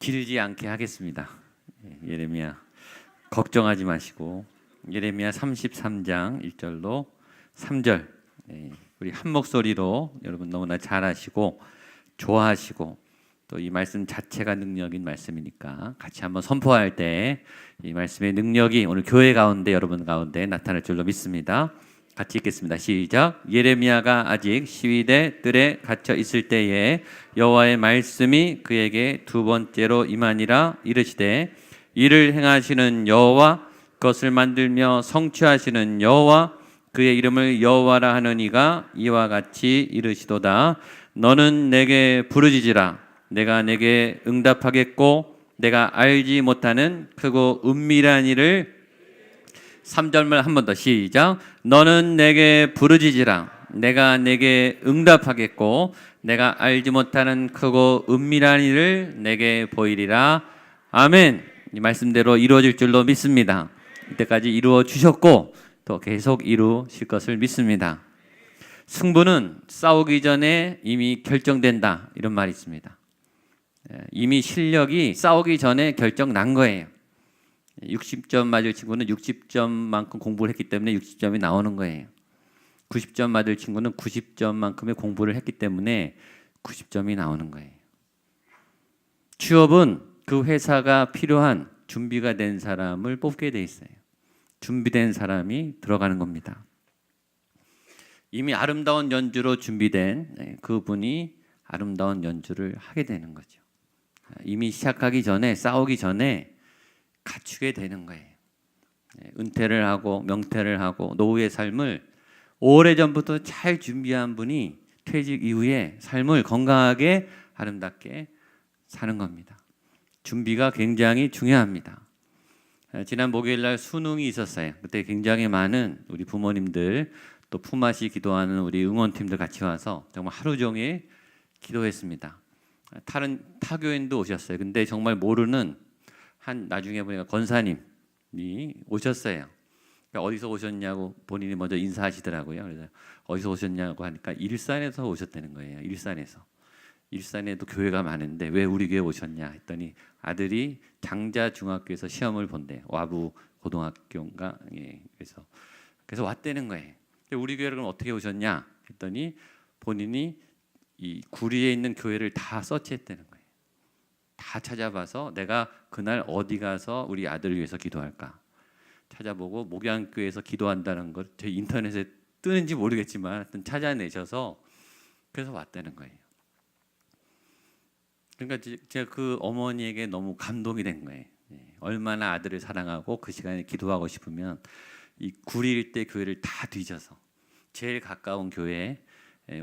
길지 않게 하겠습니다. 예레미야 걱정하지 마시고 예레미야 33장 1절로 3절 우리 한 목소리로 여러분 너무나 잘 아시고 좋아하시고 또 이 말씀 자체가 능력인 말씀이니까 같이 한번 선포할 때 이 말씀의 능력이 오늘 교회 가운데 여러분 가운데 나타날 줄로 믿습니다. 같이 읽겠습니다. 시작. 예레미야가 아직 시위대 뜰에 갇혀 있을 때에 여호와의 말씀이 그에게 두 번째로 임하니라. 이르시되 이를 행하시는 여호와 그것을 만들며 성취하시는 여호와 그의 이름을 여호와라 하는 이가 이와 같이 이르시도다. 너는 내게 부르짖으라. 내가 내게 응답하겠고 내가 알지 못하는 크고 은밀한 일을 3절만 한 번 더 시작. 너는 내게 부르짖으라. 내가 내게 응답하겠고 내가 알지 못하는 크고 은밀한 일을 내게 보이리라. 아멘. 이 말씀대로 이루어질 줄로 믿습니다. 이때까지 이루어 주셨고 또 계속 이루실 것을 믿습니다. 승부는 싸우기 전에 이미 결정된다, 이런 말이 있습니다. 이미 실력이 싸우기 전에 결정 난 거예요. 60점 맞을 친구는 60점만큼 공부를 했기 때문에 60점이 나오는 거예요. 90점 맞을 친구는 90점만큼의 공부를 했기 때문에 90점이 나오는 거예요. 취업은 그 회사가 필요한 준비가 된 사람을 뽑게 돼 있어요. 준비된 사람이 들어가는 겁니다. 이미 아름다운 연주로 준비된 그분이 아름다운 연주를 하게 되는 거죠. 이미 시작하기 전에, 싸우기 전에 갖추게 되는 거예요. 은퇴를 하고 명퇴를 하고 노후의 삶을 오래전부터 잘 준비한 분이 퇴직 이후에 삶을 건강하게 아름답게 사는 겁니다. 준비가 굉장히 중요합니다. 지난 목요일 날 수능이 있었어요. 그때 굉장히 많은 우리 부모님들 또 품앗이 기도하는 우리 응원팀들 같이 와서 정말 하루 종일 기도했습니다. 타교인도 오셨어요. 근데 정말 모르는 나중에 보니까 권사님이 오셨어요. 그러니까 어디서 오셨냐고 본인이 먼저 인사하시더라고요. 그래서 어디서 오셨냐고 하니까 일산에서 오셨다는 거예요. 일산에도 교회가 많은데 왜 우리 교회 오셨냐 했더니 아들이 장자중학교에서 시험을 본대. 와부 고등학교인가. 그래서 왔다는 거예요. 우리 교회를 그럼 어떻게 오셨냐 했더니 본인이 이 구리에 있는 교회를 다 서치했다는 거예요. 다 찾아봐서 내가 그날 어디 가서 우리 아들을 위해서 기도할까 찾아보고 목양교회에서 기도한다는 걸 제 인터넷에 뜨는지 모르겠지만 하여튼 찾아내셔서 그래서 왔다는 거예요. 그러니까 제가 그 어머니에게 너무 감동이 된 거예요. 얼마나 아들을 사랑하고 그 시간에 기도하고 싶으면 이 구리 일대 교회를 다 뒤져서 제일 가까운 교회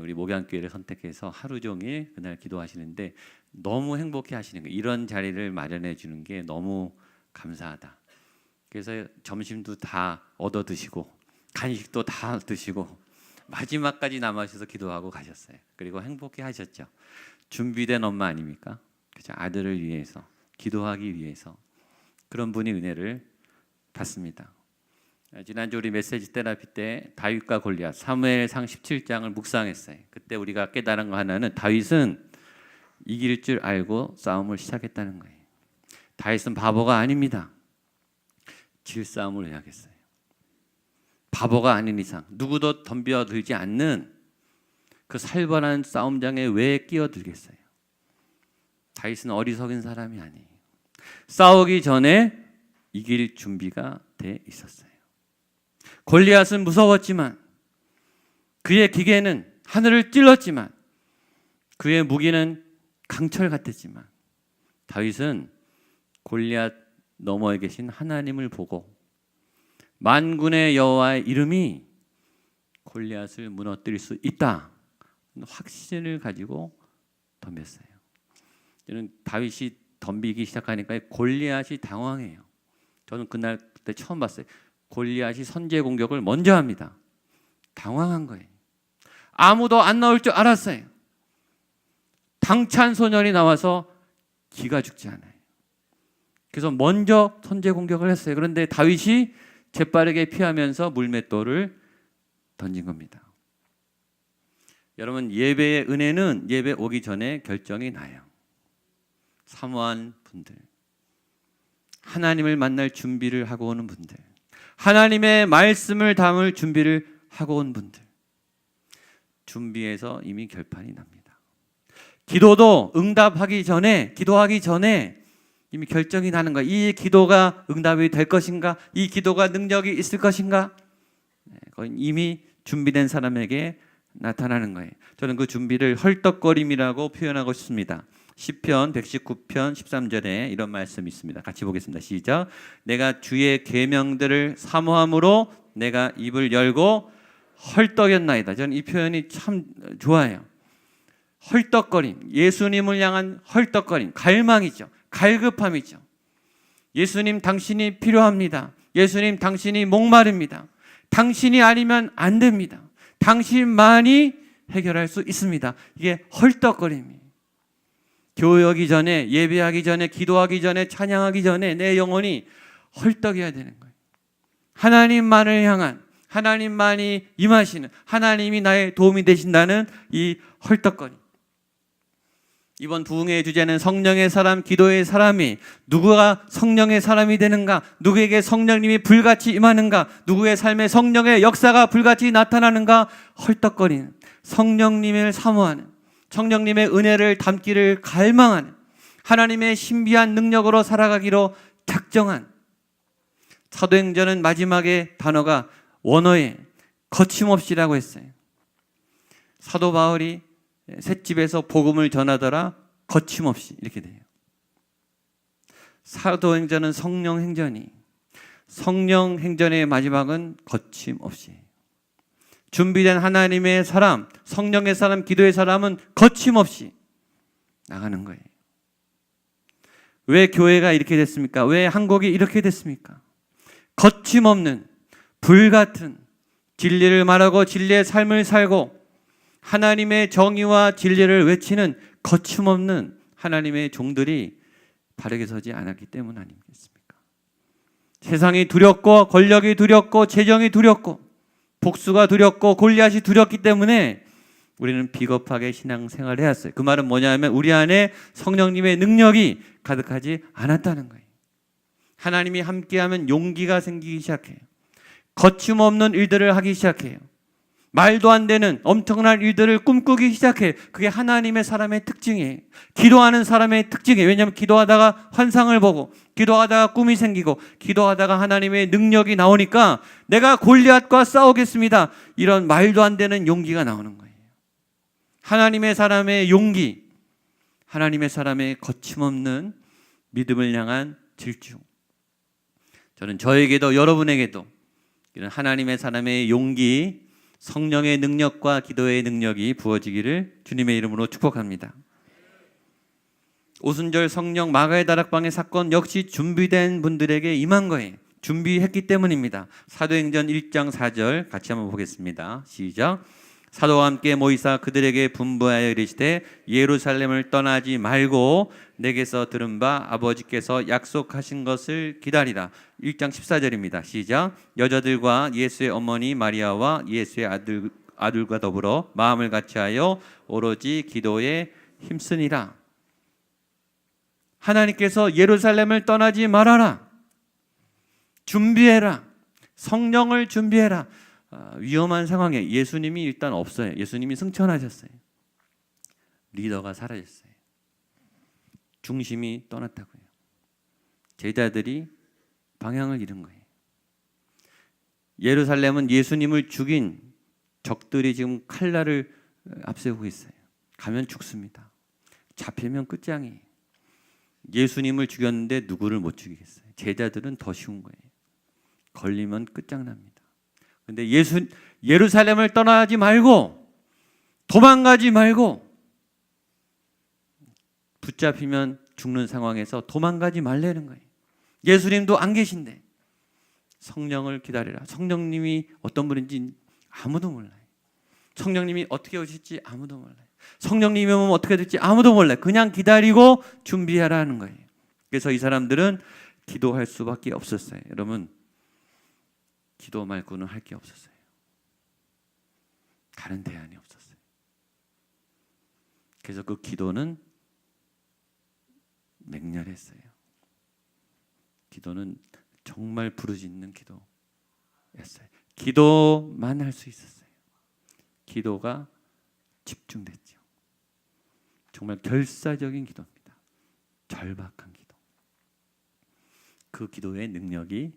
우리 목양교회를 선택해서 하루 종일 그날 기도하시는데 너무 행복해 하시는 거예요. 이런 자리를 마련해 주는 게 너무 감사하다. 그래서 점심도 다 얻어 드시고 간식도 다 드시고 마지막까지 남아주셔서 기도하고 가셨어요. 그리고 행복해 하셨죠. 준비된 엄마 아닙니까? 그렇죠? 아들을 위해서 기도하기 위해서 그런 분이 은혜를 받습니다. 지난주 우리 메시지 테라피 때 다윗과 골리앗 사무엘상 17장을 묵상했어요. 그때 우리가 깨달은 거 하나는 다윗은 이길 줄 알고 싸움을 시작했다는 거예요. 다윗은 바보가 아닙니다. 질 싸움을 해야겠어요. 바보가 아닌 이상 누구도 덤벼들지 않는 그 살벌한 싸움장에 왜 끼어들겠어요? 다윗은 어리석은 사람이 아니에요. 싸우기 전에 이길 준비가 돼 있었어요. 골리앗은 무서웠지만 그의 기계는 하늘을 찔렀지만 그의 무기는 강철 같았지만 다윗은 골리앗 너머에 계신 하나님을 보고 만군의 여호와의 이름이 골리앗을 무너뜨릴 수 있다 확신을 가지고 덤볐어요. 저는 다윗이 덤비기 시작하니까 골리앗이 당황해요. 저는 그때 처음 봤어요. 골리앗이 선제 공격을 먼저 합니다. 당황한 거예요. 아무도 안 나올 줄 알았어요. 당찬 소년이 나와서 기가 죽지 않아요. 그래서 먼저 선제 공격을 했어요. 그런데 다윗이 재빠르게 피하면서 물맷돌을 던진 겁니다. 여러분 예배의 은혜는 예배 오기 전에 결정이 나요. 사모한 분들, 하나님을 만날 준비를 하고 오는 분들, 하나님의 말씀을 담을 준비를 하고 온 분들, 준비해서 이미 결판이 납니다. 기도도 응답하기 전에, 기도하기 전에 이미 결정이 나는 거예요. 이 기도가 응답이 될 것인가? 이 기도가 능력이 있을 것인가? 그건 이미 준비된 사람에게 나타나는 거예요. 저는 그 준비를 헐떡거림이라고 표현하고 싶습니다. 시편 119편 13절에 이런 말씀이 있습니다. 같이 보겠습니다. 시작. 내가 주의 계명들을 사모함으로 내가 입을 열고 헐떡였나이다. 저는 이 표현이 참 좋아요. 헐떡거림, 예수님을 향한 헐떡거림, 갈망이죠. 갈급함이죠. 예수님 당신이 필요합니다. 예수님 당신이 목마릅니다. 당신이 아니면 안 됩니다. 당신만이 해결할 수 있습니다. 이게 헐떡거림이에요. 교회 오기 전에, 예배하기 전에, 기도하기 전에, 찬양하기 전에 내 영혼이 헐떡여야 되는 거예요. 하나님만을 향한, 하나님만이 임하시는, 하나님이 나의 도움이 되신다는 이 헐떡거림. 이번 부흥의 주제는 성령의 사람, 기도의 사람이 누구가 성령의 사람이 되는가? 누구에게 성령님이 불같이 임하는가? 누구의 삶에 성령의 역사가 불같이 나타나는가? 헐떡거리는, 성령님을 사모하는, 성령님의 은혜를 담기를 갈망하는, 하나님의 신비한 능력으로 살아가기로 작정한. 사도행전은 마지막에 단어가 원어에 거침없이라고 했어요. 사도 바울이 셋집에서 복음을 전하더라 거침없이, 이렇게 돼요. 사도행전은 성령행전이, 성령행전의 마지막은 거침없이. 준비된 하나님의 사람, 성령의 사람, 기도의 사람은 거침없이 나가는 거예요. 왜 교회가 이렇게 됐습니까? 왜 한국이 이렇게 됐습니까? 거침없는, 불같은 진리를 말하고 진리의 삶을 살고 하나님의 정의와 진리를 외치는 거침없는 하나님의 종들이 바르게 서지 않았기 때문 아니겠습니까? 세상이 두렵고 권력이 두렵고 재정이 두렵고 복수가 두렵고 골리앗이 두렵기 때문에 우리는 비겁하게 신앙생활을 해왔어요. 그 말은 뭐냐면 우리 안에 성령님의 능력이 가득하지 않았다는 거예요. 하나님이 함께하면 용기가 생기기 시작해요. 거침없는 일들을 하기 시작해요. 말도 안 되는 엄청난 일들을 꿈꾸기 시작해요. 그게 하나님의 사람의 특징이에요. 기도하는 사람의 특징이에요. 왜냐하면 기도하다가 환상을 보고, 기도하다가 꿈이 생기고, 기도하다가 하나님의 능력이 나오니까 내가 골리앗과 싸우겠습니다, 이런 말도 안 되는 용기가 나오는 거예요. 하나님의 사람의 용기, 하나님의 사람의 거침없는 믿음을 향한 질주. 저는 저에게도 여러분에게도 이런 하나님의 사람의 용기, 성령의 능력과 기도의 능력이 부어지기를 주님의 이름으로 축복합니다. 오순절 성령 마가의 다락방의 사건 역시 준비된 분들에게 임한 거예요. 준비했기 때문입니다. 사도행전 1장 4절 같이 한번 보겠습니다. 시작. 사도와 함께 모이사 그들에게 분부하여 이르시되 예루살렘을 떠나지 말고 내게서 들은 바 아버지께서 약속하신 것을 기다리라. 1장 14절입니다. 시작. 여자들과 예수의 어머니 마리아와 예수의 아들과 더불어 마음을 같이하여 오로지 기도에 힘쓰니라. 하나님께서 예루살렘을 떠나지 말아라. 준비해라. 성령을 준비해라. 위험한 상황에 예수님이 일단 없어요. 예수님이 승천하셨어요. 리더가 사라졌어요. 중심이 떠났다고요. 제자들이 방향을 잃은 거예요. 예루살렘은 예수님을 죽인 적들이 지금 칼날을 앞세우고 있어요. 가면 죽습니다. 잡히면 끝장이에요. 예수님을 죽였는데 누구를 못 죽이겠어요? 제자들은 더 쉬운 거예요. 걸리면 끝장납니다. 근데 예루살렘을 떠나지 말고, 도망가지 말고, 붙잡히면 죽는 상황에서 도망가지 말라는 거예요. 예수님도 안 계신데 성령을 기다리라. 성령님이 어떤 분인지 아무도 몰라요. 성령님이 어떻게 오실지 아무도 몰라요. 성령님이 오면 어떻게 될지 아무도 몰라요. 그냥 기다리고 준비하라는 거예요. 그래서 이 사람들은 기도할 수밖에 없었어요. 여러분, 기도 말고는 할 게 없었어요. 다른 대안이 없었어요. 그래서 그 기도는 잘했어요. 기도는 정말 부르짖는 기도였어요. 기도만 할 수 있었어요. 기도가 집중됐죠. 정말 결사적인 기도입니다. 절박한 기도. 그 기도의 능력이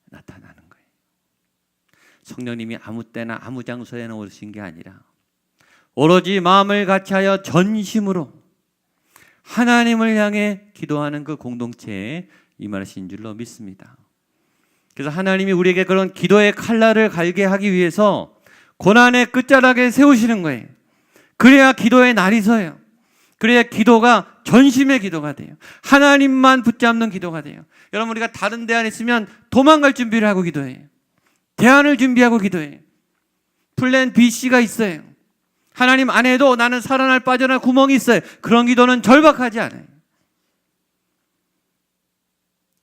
나타나는 거예요. 성령님이 아무 때나 아무 장소에나 오신 게 아니라 오로지 마음을 같이하여 전심으로 하나님을 향해 기도하는 그 공동체에 임하신 줄로 믿습니다. 그래서 하나님이 우리에게 그런 기도의 칼날을 갈게 하기 위해서 고난의 끝자락에 세우시는 거예요. 그래야 기도의 날이 서요. 그래야 기도가 전심의 기도가 돼요. 하나님만 붙잡는 기도가 돼요. 여러분, 우리가 다른 대안 있으면 도망갈 준비를 하고 기도해요. 대안을 준비하고 기도해요. 플랜 B, C가 있어요. 하나님 안 해도 나는 살아날 빠져날 구멍이 있어요. 그런 기도는 절박하지 않아요.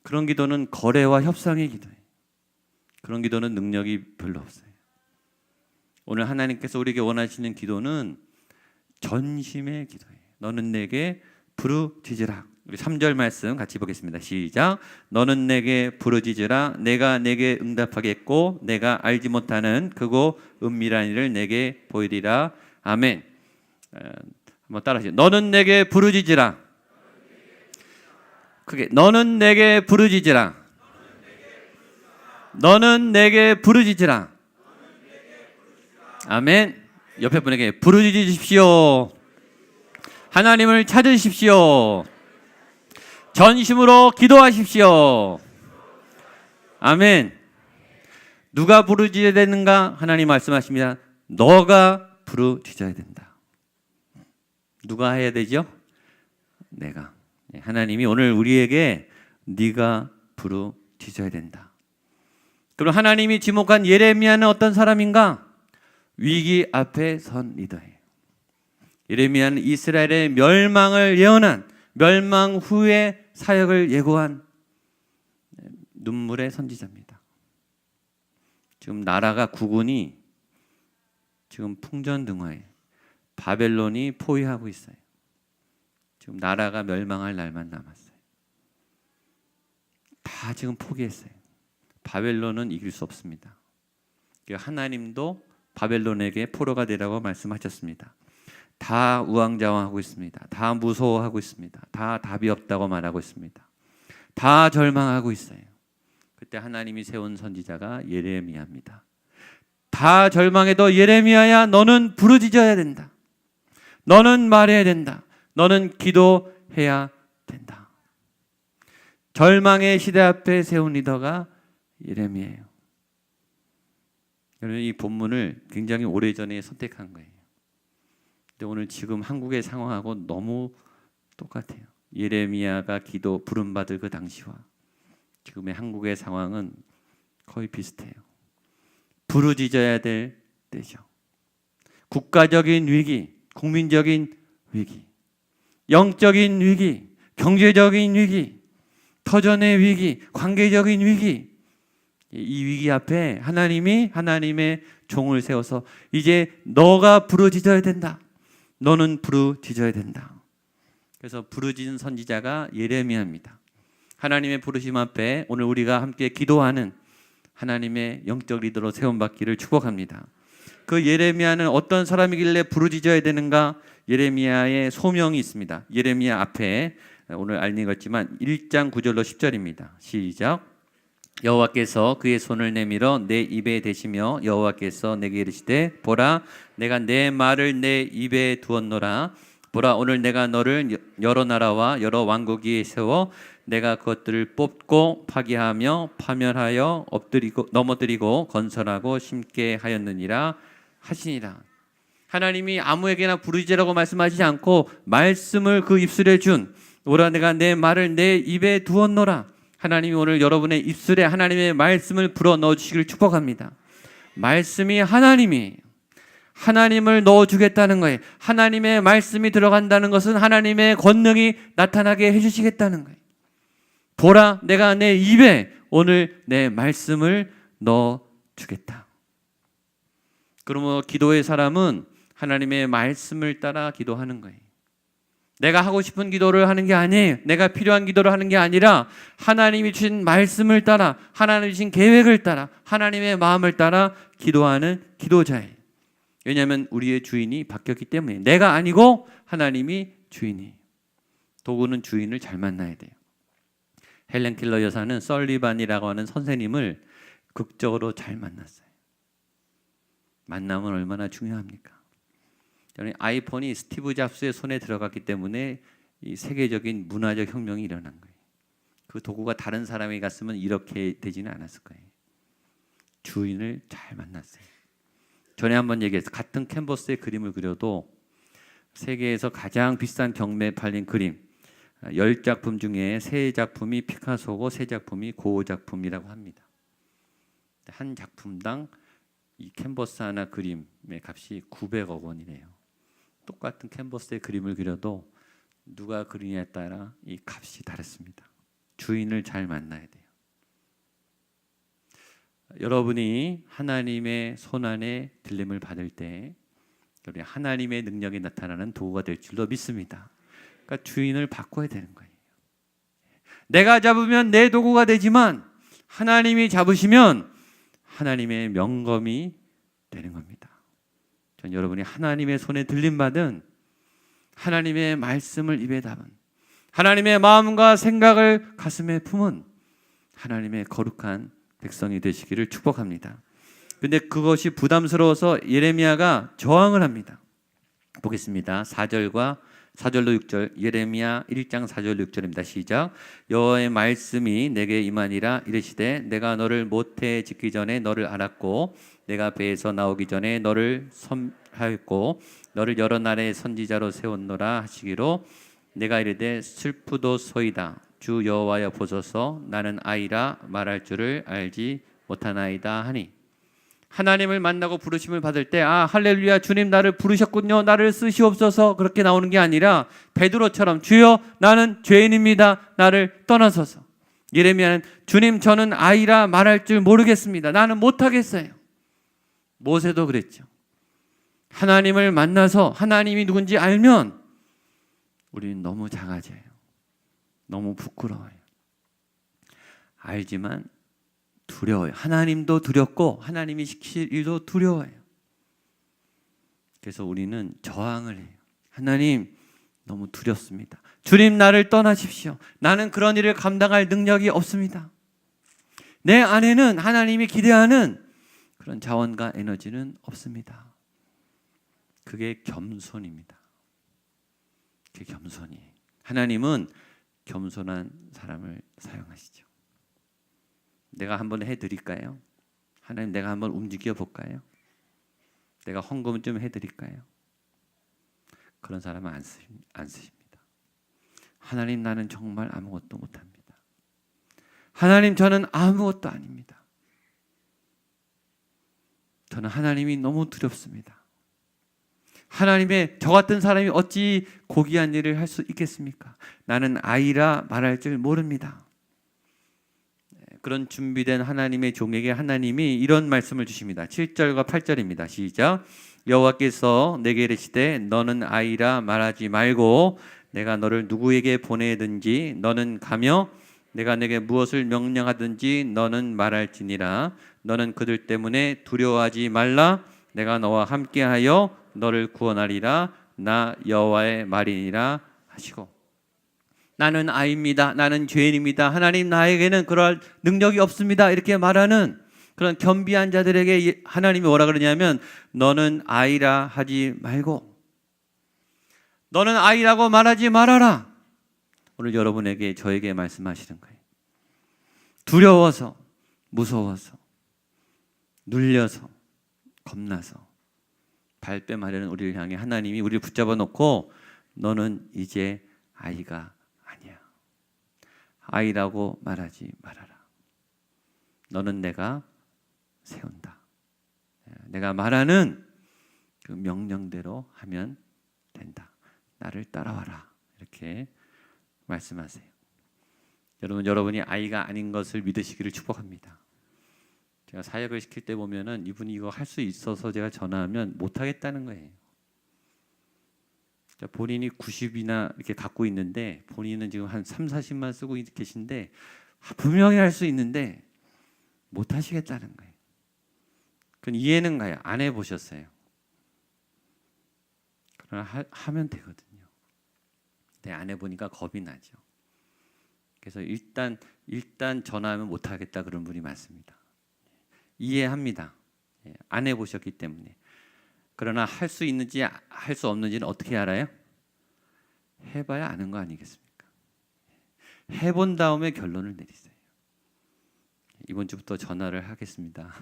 그런 기도는 거래와 협상의 기도예요. 그런 기도는 능력이 별로 없어요. 오늘 하나님께서 우리에게 원하시는 기도는 전심의 기도예요. 너는 내게 부르짖으라. 우리 3절 말씀 같이 보겠습니다. 시작. 너는 내게 부르짖으라. 내가 내게 응답하겠고 내가 알지 못하는 크고 은밀한 일을 내게 보이리라. 아멘. 한번 따라하시죠. 너는 내게 부르짖으라. 크게. 너는 내게 부르짖으라. 너는 내게 부르짖으라. 아멘. 옆에 분에게 부르짖으십시오. 하나님을 찾으십시오. 전심으로 기도하십시오. 아멘. 누가 부르짖어야 되는가? 하나님 말씀하십니다. 너가 부르짖어야 된다. 누가 해야 되죠? 내가. 하나님이 오늘 우리에게 네가 부르짖어야 된다. 그럼 하나님이 지목한 예레미야는 어떤 사람인가? 위기 앞에 선 리더예요. 예레미야는 이스라엘의 멸망을 예언한, 멸망 후의 사역을 예고한 눈물의 선지자입니다. 지금 나라가 국군이 지금 풍전등화에 바벨론이 포위하고 있어요. 지금 나라가 멸망할 날만 남았어요. 다 지금 포기했어요. 바벨론은 이길 수 없습니다. 하나님도 바벨론에게 포로가 되라고 말씀하셨습니다. 다 우왕좌왕하고 있습니다. 다 무서워하고 있습니다. 다 답이 없다고 말하고 있습니다. 다 절망하고 있어요. 그때 하나님이 세운 선지자가 예레미야입니다. 다 절망해도 예레미야야, 너는 부르짖어야 된다. 너는 말해야 된다. 너는 기도해야 된다. 절망의 시대 앞에 세운 리더가 예레미야예요. 여러분, 이 본문을 굉장히 오래전에 선택한 거예요. 근데 오늘 지금 한국의 상황하고 너무 똑같아요. 예레미야가 기도 부름받을 그 당시와 지금의 한국의 상황은 거의 비슷해요. 부르짖어야 될 때죠. 국가적인 위기, 국민적인 위기, 영적인 위기, 경제적인 위기, 터전의 위기, 관계적인 위기, 이 위기 앞에 하나님이 하나님의 종을 세워서 이제 너가 부르짖어야 된다. 너는 부르짖어야 된다. 그래서 부르짖은 선지자가 예레미야입니다. 하나님의 부르심 앞에 오늘 우리가 함께 기도하는 하나님의 영적 리더로 세움받기를 축복합니다. 그 예레미야는 어떤 사람이길래 부르짖어야 되는가? 예레미야의 소명이 있습니다. 예레미야 앞에 오늘 안 읽었지만 1장 9절로 10절입니다. 시작. 여호와께서 그의 손을 내밀어 내 입에 대시며 여호와께서 내게 이르시되 보라 내가 내 말을 내 입에 두었노라. 보라 오늘 내가 너를 여러 나라와 여러 왕국 위에 세워 내가 그것들을 뽑고 파괴하며 파멸하여 엎드리고 넘어뜨리고 건설하고 심게 하였느니라 하시니라. 하나님이 아무에게나 부르짖으라고 말씀하시지 않고 말씀을 그 입술에 준 보라 내가 내 말을 내 입에 두었노라. 하나님이 오늘 여러분의 입술에 하나님의 말씀을 불어 넣어주시기를 축복합니다. 말씀이 하나님이에요. 하나님을 넣어주겠다는 거예요. 하나님의 말씀이 들어간다는 것은 하나님의 권능이 나타나게 해주시겠다는 거예요. 보라 내가 내 입에 오늘 내 말씀을 넣어주겠다. 그러므로 기도의 사람은 하나님의 말씀을 따라 기도하는 거예요. 내가 하고 싶은 기도를 하는 게 아니에요. 내가 필요한 기도를 하는 게 아니라 하나님이 주신 말씀을 따라, 하나님이 주신 계획을 따라, 하나님의 마음을 따라 기도하는 기도자예요. 왜냐하면 우리의 주인이 바뀌었기 때문에. 내가 아니고 하나님이 주인이에요. 도구는 주인을 잘 만나야 돼요. 헬렌 켈러 여사는 설리반이라고 하는 선생님을 극적으로 잘 만났어요. 만남은 얼마나 중요합니까? 저는 아이폰이 스티브 잡스의 손에 들어갔기 때문에 이 세계적인 문화적 혁명이 일어난 거예요. 그 도구가 다른 사람이 갔으면 이렇게 되지는 않았을 거예요. 주인을 잘 만났어요. 전에 한번 얘기했어요. 같은 캔버스에 그림을 그려도 세계에서 가장 비싼 경매에 팔린 그림 10작품 중에 3작품이 피카소고 3작품이 고흐 작품이라고 합니다. 한 작품당 이 캔버스 하나 그림의 값이 900억 원이래요. 똑같은 캔버스에 그림을 그려도 누가 그리냐에 따라 이 값이 다릅니다. 주인을 잘 만나야 돼요. 여러분이 하나님의 손안에 들림을 받을 때 하나님의 능력이 나타나는 도구가 될 줄로 믿습니다. 그러니까 주인을 바꿔야 되는 거예요. 내가 잡으면 내 도구가 되지만 하나님이 잡으시면 하나님의 명검이 되는 겁니다. 전 여러분이 하나님의 손에 들림받은 하나님의 말씀을 입에 담은 하나님의 마음과 생각을 가슴에 품은 하나님의 거룩한 백성이 되시기를 축복합니다. 근데 그것이 부담스러워서 예레미야가 저항을 합니다. 보겠습니다. 4절로 6절 예레미야 1장 4절 6절입니다. 시작. 여호와의 말씀이 내게 임하니라 이르시되 내가 너를 모태에 짓기 전에 너를 알았고 내가 배에서 나오기 전에 너를 선하였고 너를 여러 나라의 선지자로 세웠노라 하시기로 내가 이르되 슬프도소이다 주 여호와여 보소서 나는 아이라 말할 줄을 알지 못하나이다 하니 하나님을 만나고 부르심을 받을 때 할렐루야 주님 나를 부르셨군요 나를 쓰시옵소서 그렇게 나오는 게 아니라 베드로처럼 주여 나는 죄인입니다 나를 떠나소서. 예레미야는 주님 저는 아이라 말할 줄 모르겠습니다 나는 못하겠어요. 모세도 그랬죠. 하나님을 만나서 하나님이 누군지 알면 우리는 너무 작아져요. 너무 부끄러워요. 알지만 두려워요. 하나님도 두렵고 하나님이 시킬 일도 두려워요. 그래서 우리는 저항을 해요. 하나님 너무 두렵습니다. 주님 나를 떠나십시오. 나는 그런 일을 감당할 능력이 없습니다. 내 안에는 하나님이 기대하는 그런 자원과 에너지는 없습니다. 그게 겸손입니다. 그게 겸손이에요. 하나님은 겸손한 사람을 사용하시죠. 내가 한번 해드릴까요? 하나님 내가 한번 움직여 볼까요? 내가 헌금 좀 해드릴까요? 그런 사람은 안 쓰십니다. 하나님 나는 정말 아무것도 못합니다. 하나님 저는 아무것도 아닙니다. 저는 하나님이 너무 두렵습니다. 하나님의 저 같은 사람이 어찌 고귀한 일을 할 수 있겠습니까? 나는 아이라 말할 줄 모릅니다. 그런 준비된 하나님의 종에게 하나님이 이런 말씀을 주십니다. 7절과 8절입니다. 시작. 여호와께서 내게 이르시되 너는 아이라 말하지 말고 내가 너를 누구에게 보내든지 너는 가며 내가 내게 무엇을 명령하든지 너는 말할지니라. 너는 그들 때문에 두려워하지 말라. 내가 너와 함께하여 너를 구원하리라. 나 여호와의 말이니라 하시고. 나는 아이입니다. 나는 죄인입니다. 하나님 나에게는 그럴 능력이 없습니다. 이렇게 말하는 그런 겸비한 자들에게 하나님이 뭐라 그러냐면 너는 아이라 하지 말고 너는 아이라고 말하지 말아라. 오늘 여러분에게 저에게 말씀하시는 거예요. 두려워서 무서워서 눌려서 겁나서 발뺌하려는 우리를 향해 하나님이 우리를 붙잡아 놓고 너는 이제 아이가 아니야. 아이라고 말하지 말아라. 너는 내가 세운다. 내가 말하는 그 명령대로 하면 된다. 나를 따라와라. 이렇게 말씀하세요. 여러분이 아이가 아닌 것을 믿으시기를 축복합니다. 제가 사역을 시킬 때 보면은 이분이 이거 할 수 있어서 제가 전화하면 못 하겠다는 거예요. 본인이 90이나 이렇게 갖고 있는데 본인은 지금 한 3, 40만 쓰고 계신데 분명히 할 수 있는데 못 하시겠다는 거예요. 그건 이해는 가요. 안 해보셨어요. 그러나 하면 되거든요. 근데 안 해보니까 겁이 나죠. 그래서 일단 전화하면 못 하겠다 그런 분이 많습니다. 이해합니다. 안 해보셨기 때문에. 그러나 할 수 있는지 할 수 없는지는 어떻게 알아요? 해봐야 아는 거 아니겠습니까? 해본 다음에 결론을 내리세요. 이번 주부터 전화를 하겠습니다.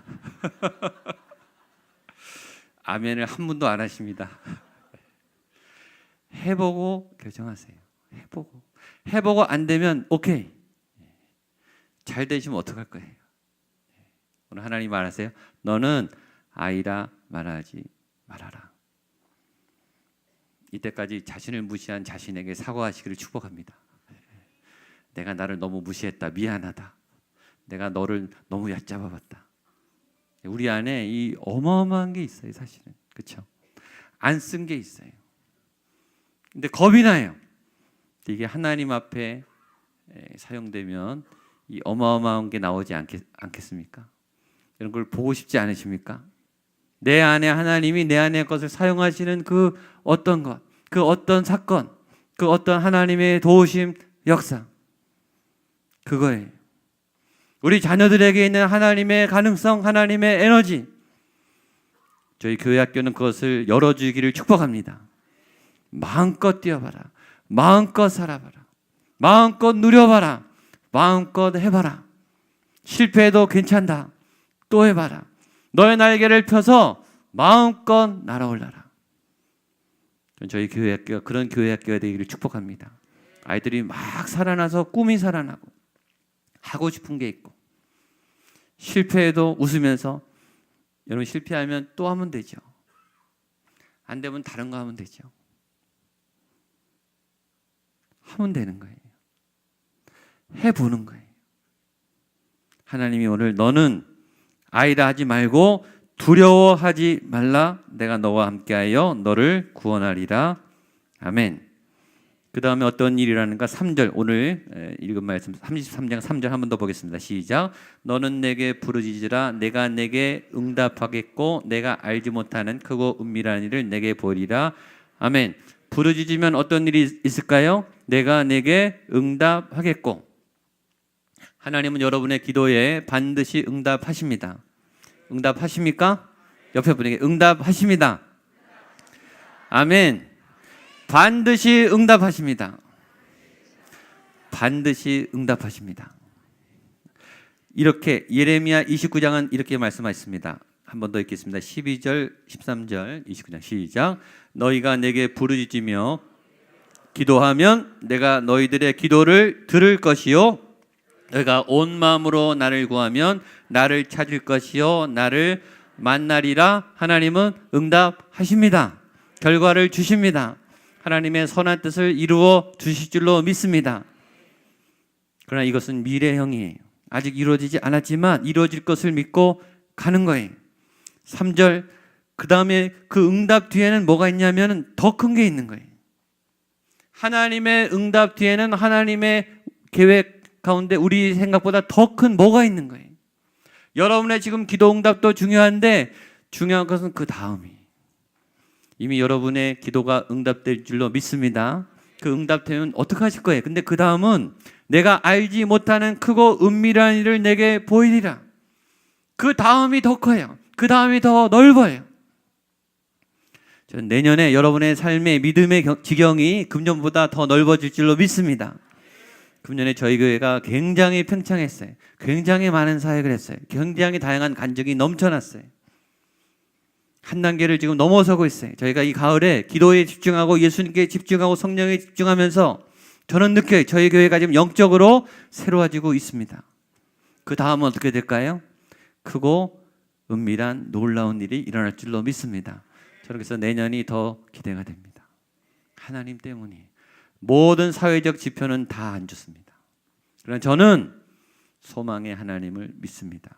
아멘을 한 분도 안 하십니다. 해보고 결정하세요. 해보고 안 되면 오케이. 잘 되시면 어떡할 거예요? 오늘 하나님 말하세요. 너는 아이라 말하지 말아라. 이때까지 자신을 무시한 자신에게 사과하시기를 축복합니다. 내가 나를 너무 무시했다. 미안하다. 내가 너를 너무 얕잡아봤다. 우리 안에 이 어마어마한 게 있어요. 사실은. 그렇죠? 안 쓴 게 있어요. 근데 겁이 나요. 이게 하나님 앞에 사용되면 이 어마어마한 게 나오지 않겠습니까? 이런 걸 보고 싶지 않으십니까? 내 안에 하나님이 내 안의 것을 사용하시는 그 어떤 것, 그 어떤 사건, 그 어떤 하나님의 도우심 역사, 그거예요. 우리 자녀들에게 있는 하나님의 가능성, 하나님의 에너지, 저희 교회 학교는 그것을 열어주기를 축복합니다. 마음껏 뛰어봐라. 마음껏 살아봐라. 마음껏 누려봐라. 마음껏 해봐라. 실패해도 괜찮다. 또 해봐라. 너의 날개를 펴서 마음껏 날아올라라. 저희 교회 학교가 그런 교회 학교가 되기를 축복합니다. 아이들이 막 살아나서 꿈이 살아나고 하고 싶은 게 있고 실패해도 웃으면서 여러분 실패하면 또 하면 되죠. 안 되면 다른 거 하면 되죠. 하면 되는 거예요. 해보는 거예요. 하나님이 오늘 너는 아이라 하지 말고 두려워하지 말라. 내가 너와 함께하여 너를 구원하리라. 아멘. 그 다음에 어떤 일이라는가? 3절 오늘 읽은 말씀 33장 3절 한 번 더 보겠습니다. 시작. 너는 내게 부르짖으라. 내가 내게 응답하겠고 내가 알지 못하는 크고 은밀한 일을 내게 보이리라. 아멘. 부르짖으면 어떤 일이 있을까요? 내가 내게 응답하겠고. 하나님은 여러분의 기도에 반드시 응답하십니다. 응답하십니까? 옆에 분에게 응답하십니다. 아멘. 반드시 응답하십니다. 반드시 응답하십니다. 이렇게 예레미야 29장은 이렇게 말씀하셨습니다. 한 번 더 읽겠습니다. 12절, 13절, 29장 시작. 너희가 내게 부르짖으며 기도하면 내가 너희들의 기도를 들을 것이요 너희가 온 마음으로 나를 구하면 나를 찾을 것이요 나를 만나리라. 하나님은 응답하십니다. 결과를 주십니다. 하나님의 선한 뜻을 이루어 주실 줄로 믿습니다. 그러나 이것은 미래형이에요. 아직 이루어지지 않았지만 이루어질 것을 믿고 가는 거예요. 3절 그 다음에 그 응답 뒤에는 뭐가 있냐면 더 큰 게 있는 거예요. 하나님의 응답 뒤에는 하나님의 계획 가운데 우리 생각보다 더 큰 뭐가 있는 거예요. 여러분의 지금 기도 응답도 중요한데 중요한 것은 그 다음이 이미 여러분의 기도가 응답될 줄로 믿습니다. 그 응답되면 어떻게 하실 거예요? 근데 그 다음은 내가 알지 못하는 크고 은밀한 일을 내게 보이리라. 그 다음이 더 커요. 그 다음이 더 넓어요. 저는 내년에 여러분의 삶의 믿음의 지경이 금년보다 더 넓어질 줄로 믿습니다. 금년에 저희 교회가 굉장히 팽창했어요. 굉장히 많은 사역을 했어요. 굉장히 다양한 간증이 넘쳐났어요. 한 단계를 지금 넘어서고 있어요. 저희가 이 가을에 기도에 집중하고 예수님께 집중하고 성령에 집중하면서 저는 느껴요. 저희 교회가 지금 영적으로 새로워지고 있습니다. 그 다음은 어떻게 될까요? 크고 은밀한 놀라운 일이 일어날 줄로 믿습니다. 저는 그래서 내년이 더 기대가 됩니다. 하나님 때문에 모든 사회적 지표는 다 안 좋습니다. 그러나 저는 소망의 하나님을 믿습니다.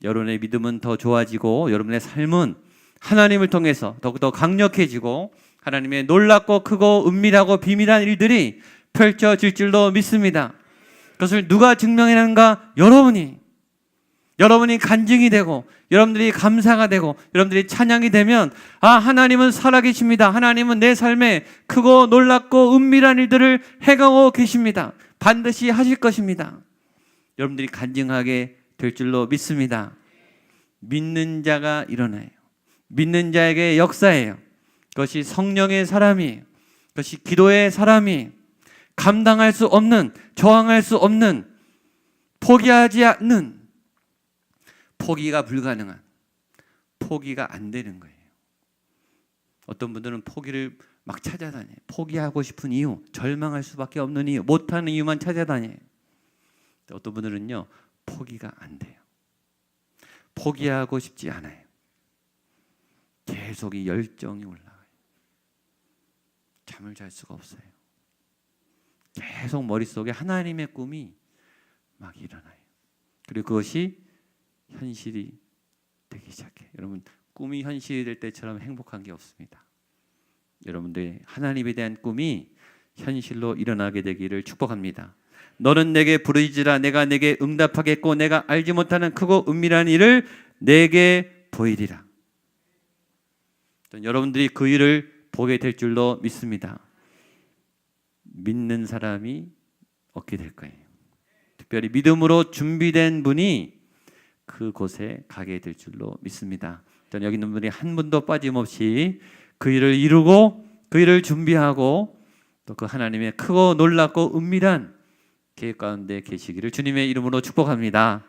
여러분의 믿음은 더 좋아지고 여러분의 삶은 하나님을 통해서 더욱더 강력해지고 하나님의 놀랍고 크고 은밀하고 비밀한 일들이 펼쳐질 줄로 믿습니다. 그것을 누가 증명해내는가? 여러분이 간증이 되고 여러분들이 감사가 되고 여러분들이 찬양이 되면 하나님은 살아계십니다. 하나님은 내 삶에 크고 놀랍고 은밀한 일들을 행하고 계십니다. 반드시 하실 것입니다. 여러분들이 간증하게 될 줄로 믿습니다. 믿는 자가 일어나요. 믿는 자에게 역사예요. 그것이 성령의 사람이에요. 그것이 기도의 사람이에요. 감당할 수 없는, 저항할 수 없는, 포기하지 않는, 포기가 불가능한, 포기가 안 되는 거예요. 어떤 분들은 포기를 막 찾아다녀요. 포기하고 싶은 이유, 절망할 수밖에 없는 이유, 못하는 이유만 찾아다녀요. 어떤 분들은요, 포기가 안 돼요. 포기하고 싶지 않아요. 계속 이 열정이 올라가요. 잠을 잘 수가 없어요. 계속 머릿속에 하나님의 꿈이 막 일어나요. 그리고 그것이 현실이 되기 시작해요. 여러분, 꿈이 현실이 될 때처럼 행복한 게 없습니다. 여러분들의 하나님에 대한 꿈이 현실로 일어나게 되기를 축복합니다. 너는 내게 부르짖으라. 내가 내게 응답하겠고 내가 알지 못하는 크고 은밀한 일을 내게 보이리라. 여러분들이 그 일을 보게 될 줄로 믿습니다. 믿는 사람이 얻게 될 거예요. 특별히 믿음으로 준비된 분이 그곳에 가게 될 줄로 믿습니다. 저는 여기 있는 분들이 한 분도 빠짐없이 그 일을 이루고 그 일을 준비하고 또 그 하나님의 크고 놀랍고 은밀한 계획 가운데 계시기를 주님의 이름으로 축복합니다.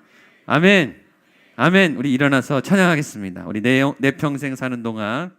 아멘. 아멘. 우리 일어나서 찬양하겠습니다. 우리 내 평생 사는 동안